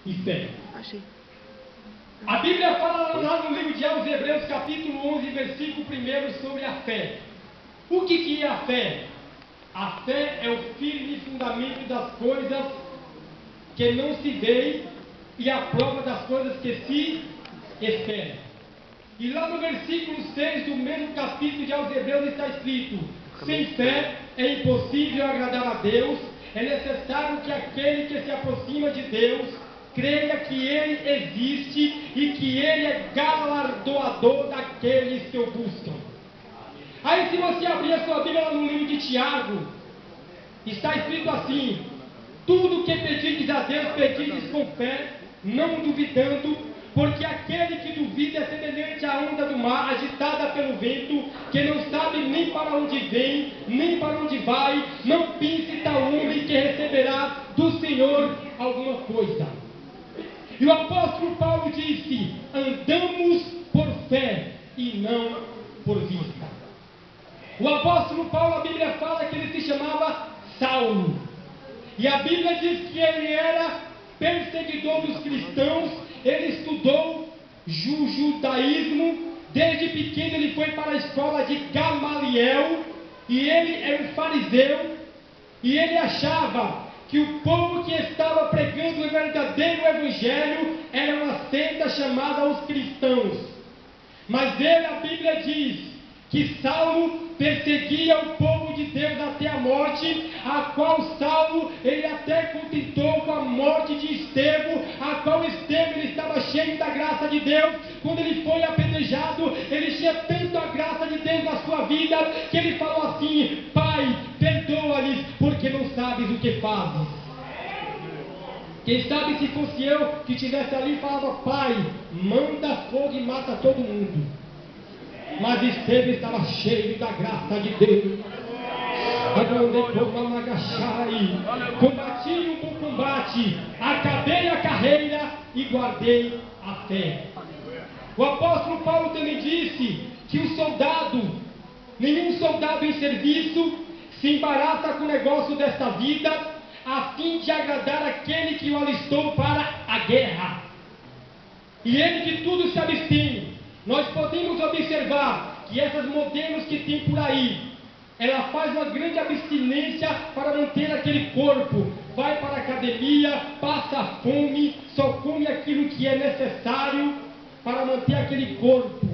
e fé. Achei. A Bíblia fala lá no livro de Hebreus, capítulo 11, versículo 1, sobre a fé. O que é a fé? A fé é o firme fundamento das coisas que não se veem e a prova das coisas que se esperam. E lá no versículo 6 do mesmo capítulo de Hebreus está escrito: sem fé é impossível agradar a Deus, é necessário que aquele que se aproxima de Deus creia que Ele existe e que Ele é galardoador daqueles que o buscam. Aí se você abrir a sua Bíblia lá no livro de Tiago, está escrito assim: tudo que pedirdes a Deus, pedirdes com fé, não duvidando, porque aquele que duvida é semelhante à onda do mar, agitada pelo vento, que não sabe nem para onde vem, nem para onde vai. Não pense tal homem que receberá do Senhor alguma coisa. E o apóstolo Paulo disse: andamos por fé e não por vista. O apóstolo Paulo, a Bíblia fala que ele se chamava Saulo. E a Bíblia diz que ele era perseguidor dos cristãos. Ele estudou judaísmo. Desde pequeno ele foi para a escola de Gamaliel. E ele era um fariseu. E ele achava que o povo que estava pregando o verdadeiro evangelho era uma seita chamada os cristãos. Mas ele, a Bíblia diz que Saulo perseguia o povo de Deus até a morte, a qual Saulo, ele até contentou com a morte de Estevão, a qual Estevão ele estava cheio da graça de Deus. Quando ele foi apedrejado, ele tinha tanto a graça de Deus na sua vida, que ele falou assim: Pai, perdoa-lhes, porque não sabes o que fazes. Quem sabe se fosse eu que estivesse ali e falava: Pai, manda fogo e mata todo mundo. Mas Estevão estava cheio da graça de Deus. Combati um bom combate, acabei a carreira e guardei a fé. O apóstolo Paulo também disse que o soldado, nenhum soldado em serviço se embaraça com o negócio desta vida, a fim de agradar aquele que o alistou para a guerra. E ele de tudo se abstém. Nós podemos observar que essas modelos que tem por aí, ela faz uma grande abstinência para manter aquele corpo. Vai para a academia, passa fome, só come aquilo que é necessário para manter aquele corpo.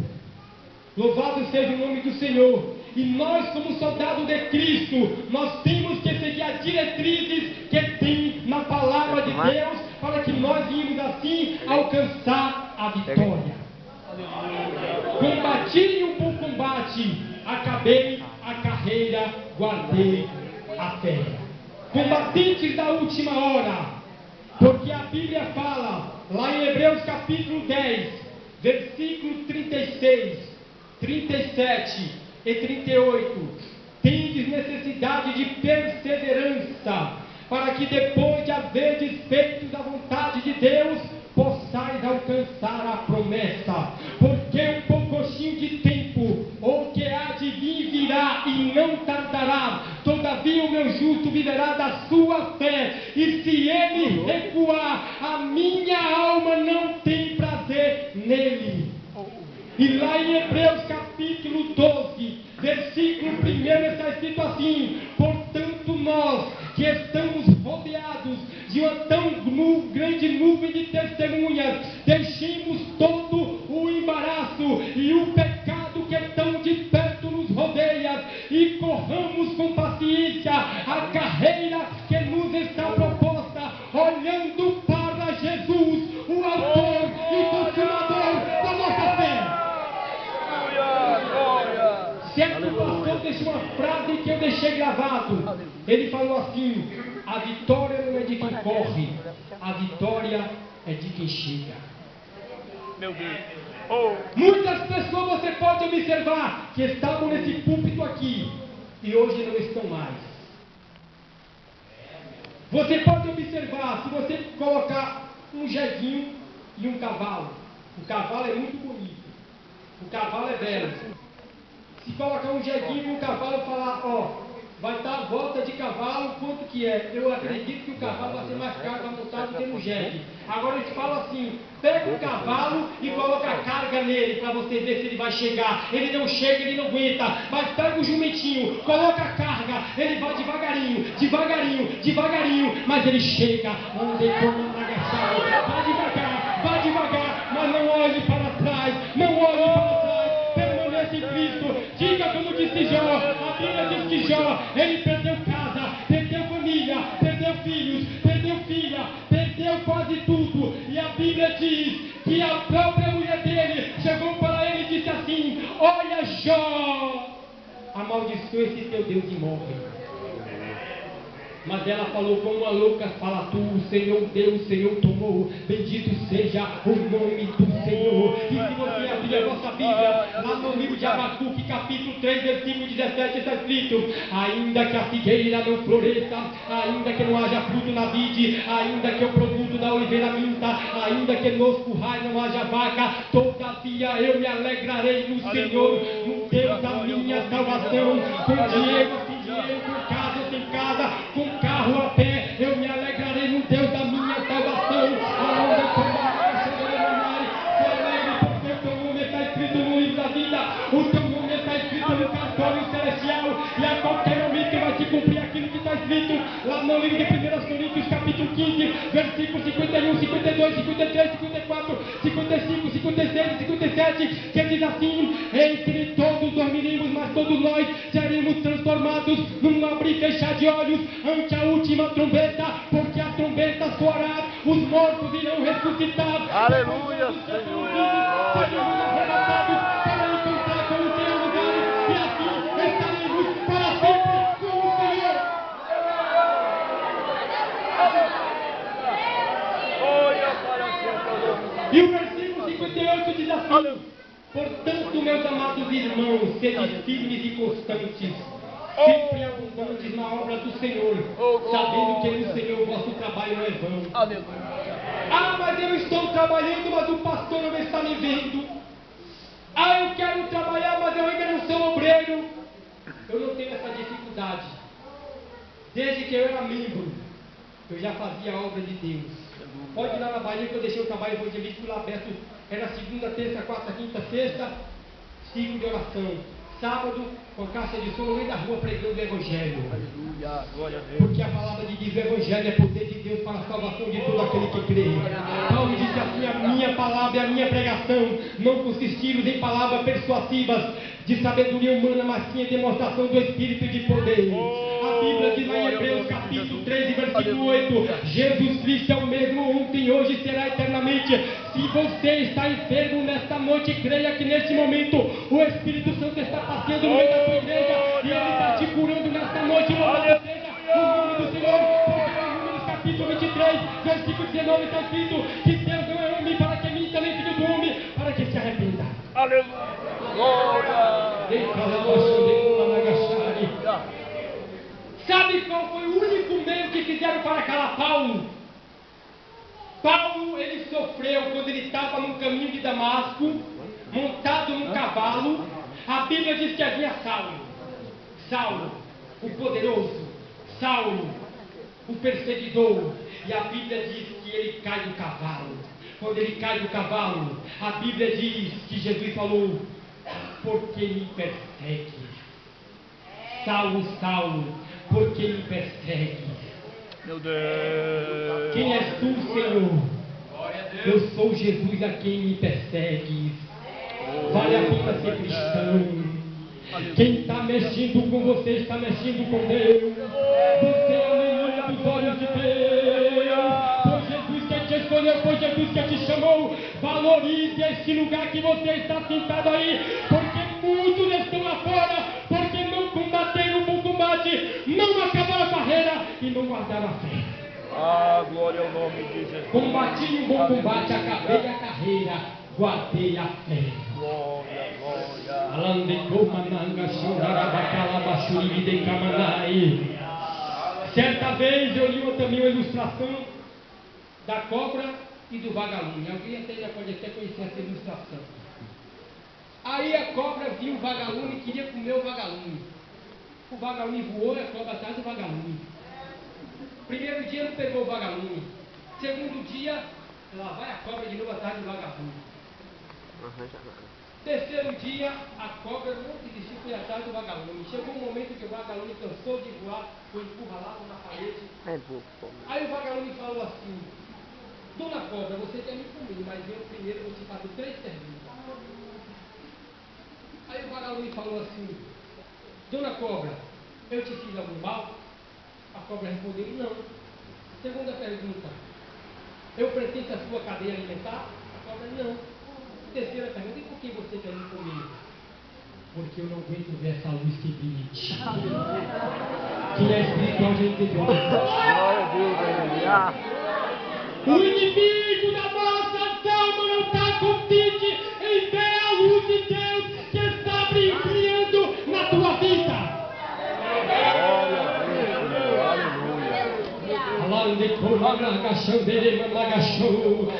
Louvado seja o nome do Senhor. E nós, como soldados de Cristo, nós temos que seguir as diretrizes que tem na palavra de Deus, para que nós venhamos assim alcançar a vitória. Combati um bom combate, acabei a carreira, guardei a fé. Combatentes da última hora, porque a Bíblia fala, lá em Hebreus capítulo 10, versículo 36, 37 e 38, tendes necessidade de perseverança, para que depois de haverdes feito a vontade de Deus, possais alcançar a promessa. Porque um pouquinho de tempo, ou que há de vir, virá e não tardará. Todavia o meu justo viverá da sua fé, e se ele recuar, a minha alma não tem prazer nele. E lá em Hebreus capítulo 12, versículo 1, está escrito assim: portanto nós que estamos rodeados de uma tão grande nuvem de testemunhas, deixemos todo o embaraço e o pecado que tão de perto nos rodeia, e corramos com paciência a carreira que nos está proposta, olhando para Jesus, o autor e consumador da nossa fé. Certo pastor deixou uma frase que eu deixei gravado. Ele falou assim: a vitória não é de quem corre, a vitória é de quem chega. Meu Deus. Oh. Muitas pessoas você pode observar que estavam nesse púlpito aqui e hoje não estão mais. Você pode observar, se você colocar um jeguinho e um cavalo, o cavalo é muito bonito, o cavalo é belo. Se colocar um jeguinho e um cavalo e falar: ó, vai estar a volta de cavalo, quanto que é? Eu acredito que o cavalo vai ser mais caro para montar do que no jegue. Agora eles falam assim, pega o cavalo e coloca a carga nele, para você ver se ele vai chegar. Ele não chega, ele não aguenta, mas pega o jumentinho, coloca a carga, ele vai devagarinho, devagarinho, devagarinho, mas ele chega. Andei como agachado, vai devagar, mas não olhe para trás, não olhe para trás, permanece em Cristo. Diga como disse Jó, a Bíblia diz que Jó, ele perdeu casa, perdeu família, perdeu filhos, perdeu filha, perdeu quase tudo. E a Bíblia diz que a própria mulher dele chegou para ele e disse assim: olha Jó, amaldiçoa esse teu Deus e morre. Mas ela falou como uma louca, fala tu, o Senhor deu, o Senhor tomou, bendito seja o nome do Senhor. E se você abrir a vossa Bíblia, lá no livro de Abacuque, capítulo 3, versículo 17, está escrito: ainda que a figueira não floresça, ainda que não haja fruto na vide, ainda que o produto da oliveira minta, ainda que nos currais não haja vaca, todavia eu me alegrarei no Senhor, no Deus da minha salvação. Com dinheiro, sem dinheiro, com casa, sem casa, com carro a pé, eu me alegrarei no Deus da minha salvação. Aonde eu se alegre, porque o teu nome está escrito no livro da vida, o teu nome está escrito no cartório celestial, e a qualquer momento vai se cumprir aquilo que está escrito lá no livro de 1 Coríntios, capítulo 15, versículos 51, 52, 53, 54, 55, 56 e 57, que diz assim: entre todos dormiremos, mas todos nós seremos transformados num abrir e fechar de olhos ante a última trombeta, porque a trombeta soará, os mortos irão ressuscitar. Aleluia, Senhor. Seremos arrebatados para encontrar com o Senhor lugares, e assim estaremos para sempre com o Senhor. E o versículo 58 diz assim: portanto, meus amados irmãos, sede firmes e constantes, sempre abundantes na obra do Senhor, sabendo que no Senhor o vosso trabalho não é vão. Ah, mas eu estou trabalhando, mas o pastor não está me vendo. Ah, eu quero trabalhar, mas eu ainda não sou obreiro. Eu não tenho essa dificuldade. Desde que eu era membro, eu já fazia a obra de Deus. Pode ir lá na Bahia que eu deixei o trabalho evangelístico lá aberto. Era segunda, terça, quarta, quinta, sexta, ciclo de oração. Sábado, com caixa de som no meio da rua pregando o Evangelho. Aleluia, glória a Deus. Porque a palavra de Deus, o Evangelho é poder de Deus para a salvação de todo aquele que crê. Paulo disse assim: a minha palavra e a minha pregação não consistiram em palavras persuasivas de sabedoria humana, mas sim em demonstração do Espírito e de poder. A Bíblia diz lá em Hebreus capítulo 13, versículo 8: Jesus Cristo é o mesmo ontem e hoje será eternamente. Se você está enfermo nesta noite, creia que neste momento o Espírito Santo está passeando no meio da sua igreja e ele está te curando nesta noite. Louvado seja o nome do Senhor, porque em Números capítulo 23, versículo 19 está escrito que Deus não é homem para que minta, nem filho do homem para que se arrependa. Aleluia, glória. Sabe qual foi o único meio que fizeram para calar Paulo? Paulo, ele sofreu quando ele estava no caminho de Damasco, montado num cavalo. A Bíblia diz que havia Saulo, o poderoso, Saulo, o perseguidor. E a Bíblia diz que ele cai do cavalo. Quando ele cai do cavalo, a Bíblia diz que Jesus falou: porque me persegue? Saulo, Saulo, porque me persegue? Meu Deus. Quem és tu, Senhor? Eu sou Jesus a quem me persegues. Vale a pena ser cristão. Quem está mexendo com você está mexendo com Deus. Você é a menina dos olhos de Deus. Foi Jesus que te escolheu, foi Jesus que te chamou. Valorize este lugar que você está sentado aí, porque muitos estão lá fora, porque não combateram o bom combate, não acabaram a carreira e não guardaram a fé. Ah, glória ao nome de Jesus. Combati um bom combate, acabei a carreira, guardei a fé. Glória, glória. Certa vez eu li também uma ilustração da cobra e do vagalume. Alguém até já pode até conhecer essa ilustração. Aí a cobra viu o vagalume e queria comer o vagalume. O vagalume voou e a cobra atrás do vagalume. Primeiro dia não pegou o vagalume. Segundo dia, lá vai a cobra de novo atrás do vagalume. Terceiro dia, a cobra não desistiu, foi atrás do vagalume. Chegou um momento que o vagalume cansou de voar, foi encurralado na parede. Aí o vagalume falou assim: Dona Cobra, você quer me comer, mas eu primeiro vou te fazer 3 perguntas. Aí o vagalume falou assim: Dona Cobra, eu te fiz algum mal? A cobra respondeu: não. Segunda pergunta: eu pertenço à sua cadeia alimentar? A cobra: não. Terceira pergunta: e por que você quer me comer? Porque eu não aguento ver essa luz que brilha. Quem é espiritual já entendeu. Glória a Deus, aleluia. O inimigo da nossa alma não está contente em ver a luz de Deus que está brilhando na tua vida.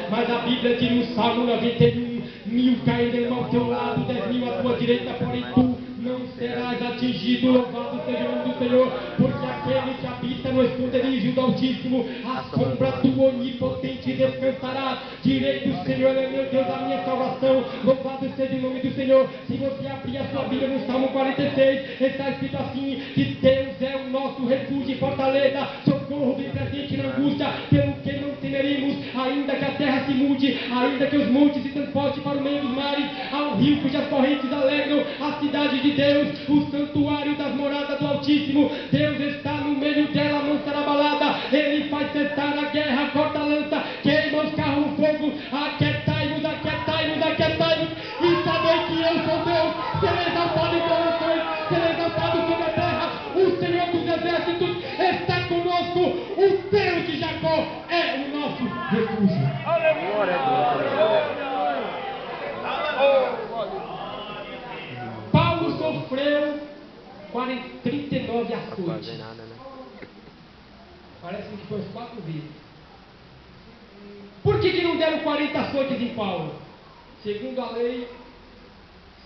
Mas a Bíblia diz no Salmo 91: 1000 cairão ao teu lado, 10.000 à tua direita, porém tu não serás atingido. Louvado seja o nome do Senhor, porque aquele que habita no esconderijo do Altíssimo, a sombra do Onipotente descansará. Direi do Senhor é meu Deus, a minha salvação. Louvado seja o nome do Senhor. Se você abrir a sua Bíblia no Salmo 46, está escrito assim: que Deus é o nosso refúgio e fortaleza, socorro bem presente na angústia, pelo que não temeremos, ainda que a terra se mude, ainda que os montes se transportem para o meio dos mares, ao rio cujas correntes alegram a cidade de Deus, o santuário das moradas do Altíssimo. Deus está no meio dela, não será abalada. Ele faz cessar a guerra, corta a lança, queima os carros no fogo. Aquietai-vos, aquietai-vos, aquietai-vos, e sabei que eu sou Deus. Serei exaltado em corações, serei exaltado sobre a terra. O Senhor dos exércitos está conosco. O Deus de Jacó é o nosso refúgio. Glória a Deus. Paulo sofreu 39 açoites. Parece que foi 4 vezes. Por que não deram 40 açoites em Paulo? Segundo a lei,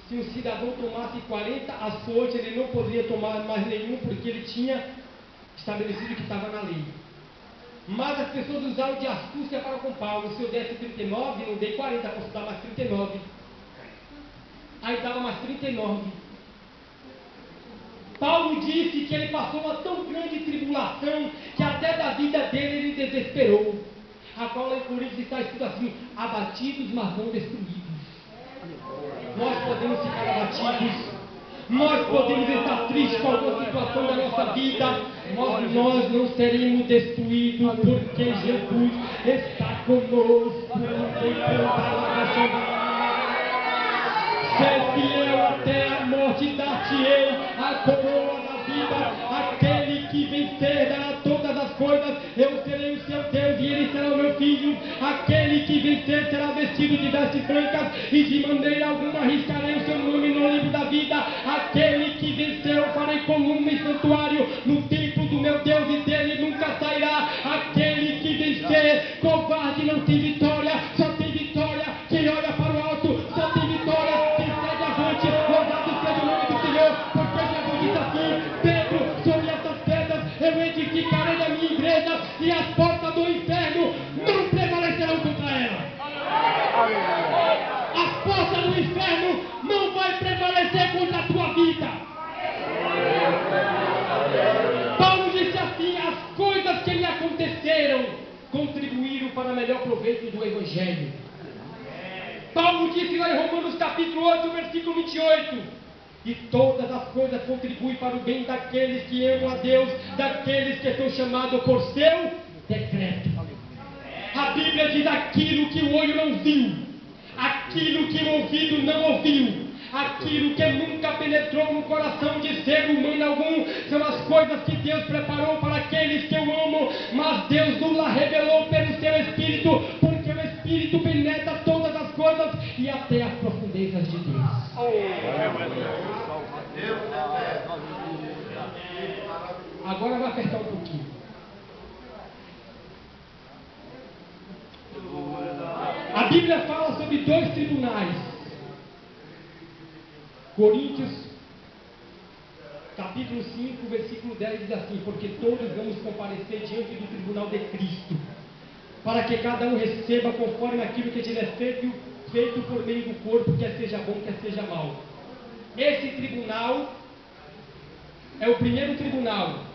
se um cidadão tomasse 40 açoites, ele não poderia tomar mais nenhum, porque ele tinha estabelecido que estava na lei. Mas as pessoas usaram de astúcia para com Paulo. Se eu desse 39, não dei 40, posso dar mais 39. Aí dava mais 39. Paulo disse que ele passou uma tão grande tribulação que até da vida dele ele desesperou. A qual em Coríntios está escrito assim: abatidos, mas não destruídos. Nós podemos ficar abatidos, nós podemos estar tristes com alguma situação da nossa vida, mas nós não seremos destruídos, porque Jesus está conosco. Ser fiel até a morte, dar-te-ei a coroa da vida. Aquele que vencer dará todas as coisas. Eu serei o seu Deus e ele será o meu filho. Aquele que vencer será vestido de vestes brancas e de maneira alguma arriscarei o seu nome no livro da vida. Aquele que vencer eu farei coluna e santuário no templo do meu Deus e dele nunca sairá. Aquele que vencer, covarde não tem vitória, só tem vitória quem olha para o alto, só tem vitória quem segue avante. Louvado seja o nome do Senhor, porque Jesus disse assim: Pedro, sobre essas pedras eu edificarei a minha igreja e as portas do inferno não prevalecerão contra ela. As portas do inferno não vai prevalecer contra a tua vida. Paulo disse assim: as coisas que lhe aconteceram contribuíram para melhor proveito do Evangelho. Paulo disse lá em Romanos capítulo 8, versículo 28: e todas as coisas contribuem para o bem daqueles que amam a Deus, daqueles que estão chamados por seu decreto. A Bíblia diz: aquilo que o olho não viu, aquilo que o ouvido não ouviu, aquilo que nunca penetrou no coração de ser humano algum, são as coisas que Deus preparou para aqueles que o amam. Mas Deus nos revelou pelo seu Espírito, porque o Espírito penetra todas as coisas e até as profundezas de Deus. Agora vai apertar um pouquinho. A Bíblia fala sobre 2 tribunais. Coríntios, capítulo 5, versículo 10 diz assim: porque todos vamos comparecer diante do tribunal de Cristo, para que cada um receba conforme aquilo que tiver feito por meio do corpo, quer seja bom, quer seja mau. Esse tribunal é o primeiro tribunal.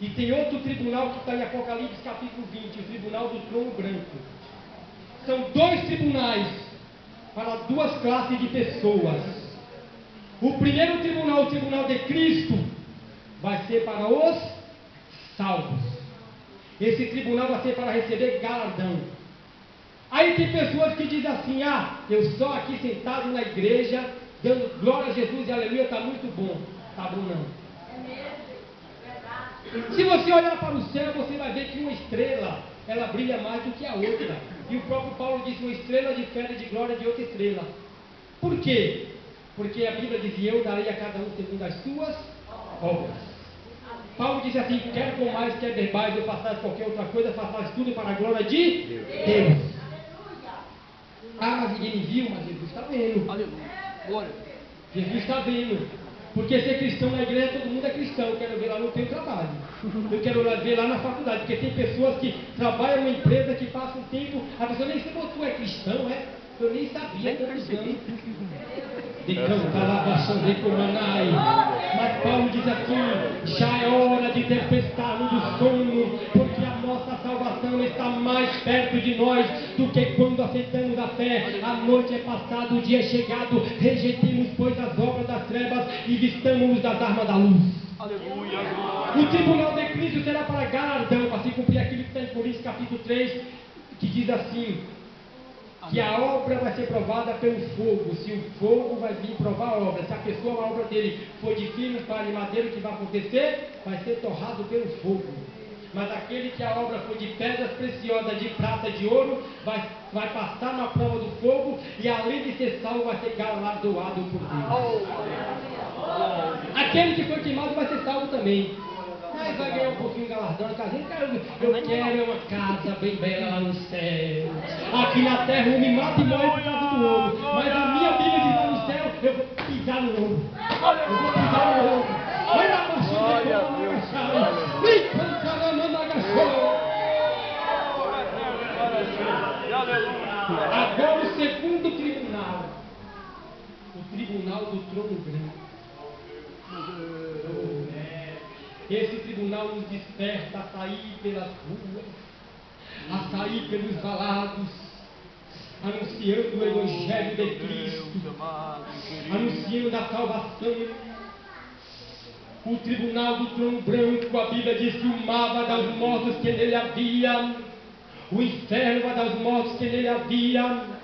E tem outro tribunal que está em Apocalipse capítulo 20, o tribunal do trono branco. São dois tribunais para duas classes de pessoas. O primeiro tribunal, o tribunal de Cristo, vai ser para os salvos. Esse tribunal vai ser para receber galardão. Aí tem pessoas que dizem assim: ah, eu só aqui sentado na igreja, dando glória a Jesus e aleluia, está muito bom. Está bom não. Se você olhar para o céu, você vai ver que uma estrela, ela brilha mais do que a outra. E o próprio Paulo disse: uma estrela difere de glória de outra estrela. Por quê? Porque a Bíblia dizia: eu darei a cada um segundo as suas obras. Paulo disse assim: quer comais, quer bebais, ou façais qualquer outra coisa, façais tudo para a glória de Deus. Ah, mas ninguém me viu, mas Jesus está vendo. Aleluia. Jesus está vendo. Porque ser cristão na igreja, todo mundo é cristão. Eu quero ver lá no teu trabalho. Eu quero ver lá na faculdade. Porque tem pessoas que trabalham numa empresa que passam um tempo. A pessoa nem sabe, tu é cristão, é? Eu nem sabia quantos anos. De cantar lá, de comanai. Mas Paulo diz aqui: já é hora de despertar do sono, porque a nossa salvação está mais perto de nós do que quando aceitamos a fé. A noite é passada, o dia é chegado. Rejeitemos, pois, as obras das trevas e vistamos das armas da luz. Aleluia. O tribunal de Cristo será para galardão, para se cumprir aquilo que está em Coríntios capítulo 3, que diz assim: que a obra vai ser provada pelo fogo. Se o fogo vai vir provar a obra, se a pessoa, a obra dele for de fino, palha e madeira, o que vai acontecer? Vai ser torrado pelo fogo. Mas aquele que a obra for de pedras preciosas, de prata, de ouro, vai passar na prova do fogo, e além de ser salvo, vai ser galardoado por Deus. Aquele que foi queimado vai ser salvo também. Mas vai ganhar um pouquinho de galardão na casinha. Eu quero uma casa bem bela lá no céu. Aqui na terra um me mata e morre por causa do ouro. Mas a minha Bíblia diz lá no céu: eu vou pisar no ouro. Eu vou pisar no ouro. Vai na baixinha de como uma agachada. Me cantarando agachou. Agora o segundo tribunal. O tribunal do trono branco. Esse tribunal nos desperta a sair pelas ruas, a sair pelos valados, anunciando o Evangelho de Cristo, anunciando a salvação. O tribunal do trono branco, a Bíblia diz que o mar vai dar os mortos que nele havia, o inferno vai dar os mortos que nele havia.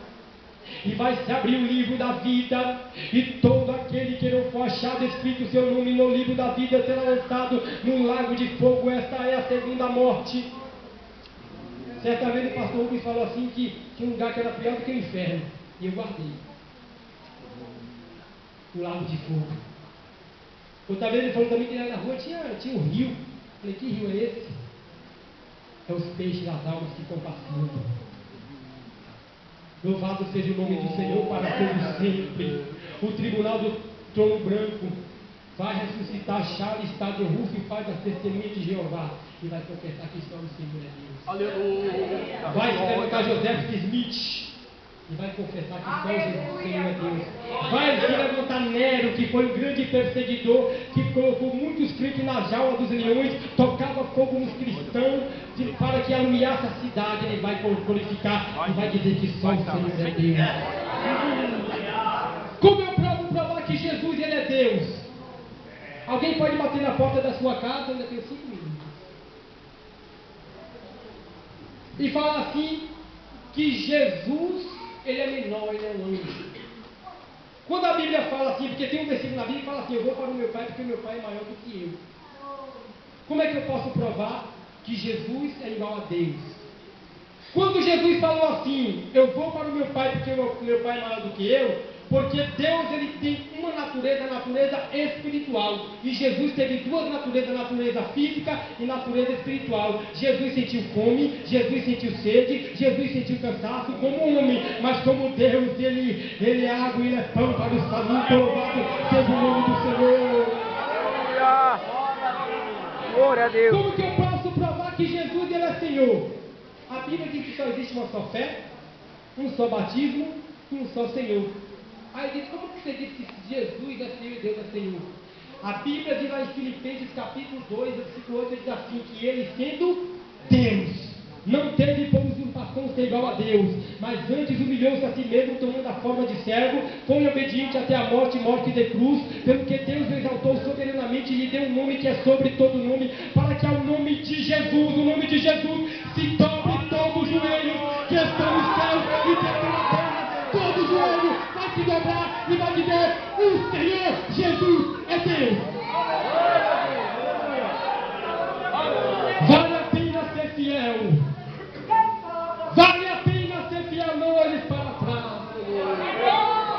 E vai se abrir o livro da vida, e todo aquele que não for achado escrito o seu nome no livro da vida será lançado num lago de fogo. Esta é a segunda morte. Certa vez o pastor Rubens falou assim que tinha um lugar que era pior do que o inferno, e eu guardei o lago de fogo. Outra vez ele falou também que lá na rua tinha um rio. Eu falei: que rio é esse? É os peixes das almas que estão passando. Louvado seja o nome do Senhor para todo sempre. O tribunal do trono branco vai ressuscitar Charles Stadion Rufo e faz a testemunha de Jeová, e vai confessar que só o Senhor é Deus. Aleluia. Vai se levantar Joseph Smith e vai confessar que só o Senhor é Deus. Vai se levantar Nero, que foi um grande perseguidor, que colocou muitos crentes na jaula dos leões, tocava fogo nos cristãos, para que alumiasse a cidade. Ele vai glorificar e vai dizer que só o Senhor é Deus. Como eu provar que Jesus ele é Deus? Alguém pode bater na porta da sua casa, ainda tem 5 minutos, e falar assim que Jesus ele é menor, ele é um anjo. Quando a Bíblia fala assim, porque tem um versículo na Bíblia que fala assim: eu vou para o meu Pai porque o meu Pai é maior do que eu. Como é que eu posso provar que Jesus é igual a Deus? Quando Jesus falou assim: eu vou para o meu Pai porque o meu Pai é maior do que eu, porque Deus ele tem uma natureza, a natureza espiritual, e Jesus teve duas naturezas, a natureza física e a natureza espiritual. Jesus sentiu fome, Jesus sentiu sede, Jesus sentiu cansaço como homem, mas como Deus, ele é água e ele é pão para os famintos. Louvado seja o nome do Senhor. Aleluia. Glória a Deus. Como que eu posso provar que Jesus ele é Senhor? A Bíblia diz que só existe uma só fé, um só batismo e um só Senhor. Aí diz, como que você diz que Jesus é Senhor e Deus é Senhor? A Bíblia diz lá em Filipenses capítulo 2, versículo 8, diz assim, que ele sendo Deus, não teve por usurpação ser igual a Deus, mas antes humilhou-se a si mesmo, tomando a forma de servo, foi obediente até a morte, morte de cruz, pelo que Deus o exaltou soberanamente e lhe deu um nome que é sobre todo nome, para que ao nome de Jesus, o nome de Jesus, se dobre todo o joelho que estão no céu e dentro da terra, todo o joelho vai se dobrar e vai dizer, o Senhor Jesus é Deus. Vale a pena ser fiel. Vale a pena ser fiel, não olhe para trás.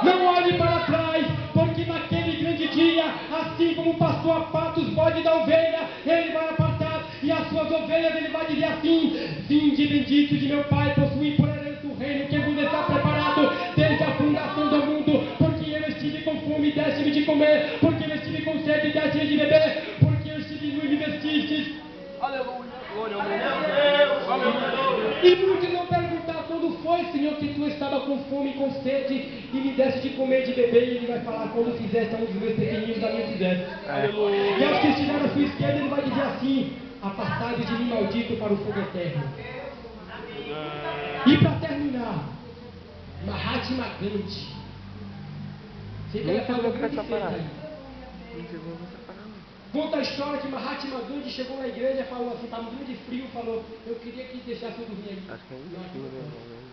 Não olhe para trás, porque naquele grande dia, assim como passou a pata os bodes da ovelha, ele vai apartar, e as suas ovelhas ele vai dizer assim, vinde bendito de meu Pai, possuí por herança o reino que vos está preparado desde a fundação do mundo, porque eu estive com fome e deste-me de comer, porque eu estive com sede e deste-me de beber, porque eu estive nu e me vestistes. Aleluia. Glória a Deus. E muitos vão perguntar, quando foi, Senhor, que tu estava com fome e com sede e me deste de comer e de beber? E ele vai falar, quando fizeste a um dos meus pequeninos, a mim fizeste. E aos que estiveram à sua esquerda, ele vai dizer assim, apartai-vos de mim, maldito, para o fogo eterno. E para terminar, Mahatma Gandhi. Você Nem quer falar sabia uma que grande essa feita parada. aí. Não. Conta a história que Mahatma Gandhi chegou na igreja e falou assim, estava muito de frio, falou, eu queria que deixasse eu dormir aí. Acho que é Não, aqui isso, não né? pode.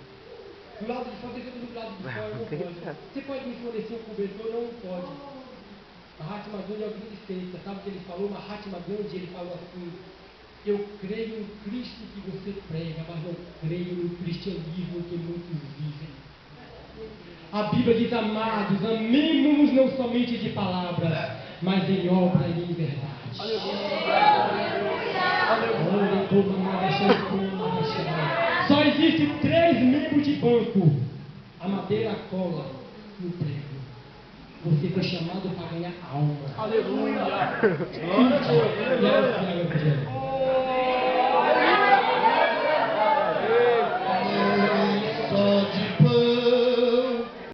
Do lado de fora, deixa eu dormir do lado de fora, não Tem pode. certo. Você pode me fornecer um cobertor? Não pode. Mahatma Gandhi é o grande feita. Sabe o que ele falou? Mahatma Gandhi, ele falou assim, eu creio no Cristo que você prega, mas não creio no cristianismo que muitos vivem. A Bíblia diz, amados, amemos-nos não somente de palavras, mas em obra e em verdade. Só existem 3 membros de banco: a madeira, a cola e o prego. Você foi chamado para ganhar alma. Aleluia. Glória a Deus.